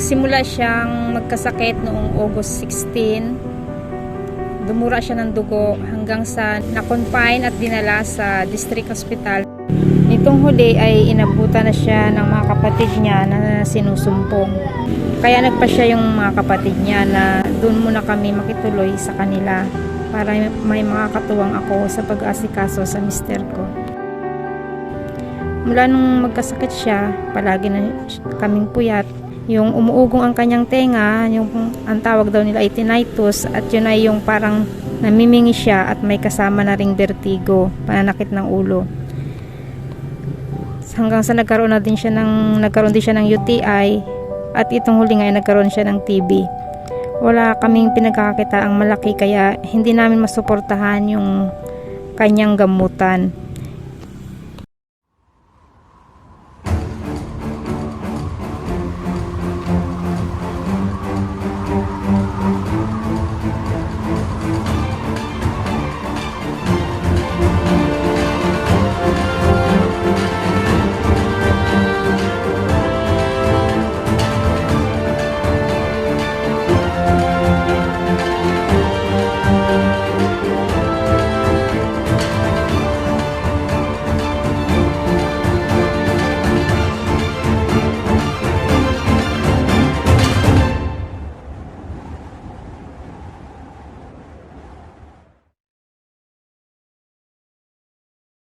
Nagsimula siyang magkasakit noong August 16. Dumura siya ng dugo hanggang sa na-confine at dinala sa district hospital. Nitong huli ay inabutan na siya ng mga kapatid niya na sinusumpong. Kaya nagpa siya yung mga kapatid niya na doon muna kami makituloy sa kanila para may makakatuwang ako sa pag-asikaso sa mister ko. Mula nung magkasakit siya, palagi na kaming puyat. Yung umuugong ang kanyang tenga, yung ang tawag daw nila ay tinnitus, at yun ay yung parang namimingi siya at may kasama na ring vertigo, pananakit ng ulo. Hanggang sa nagkaroon din siya ng UTI, at itong huli nga ay nagkaroon siya ng TB. Wala kaming pinagkakakitaang malaki kaya hindi namin masuportahan yung kanyang gamutan.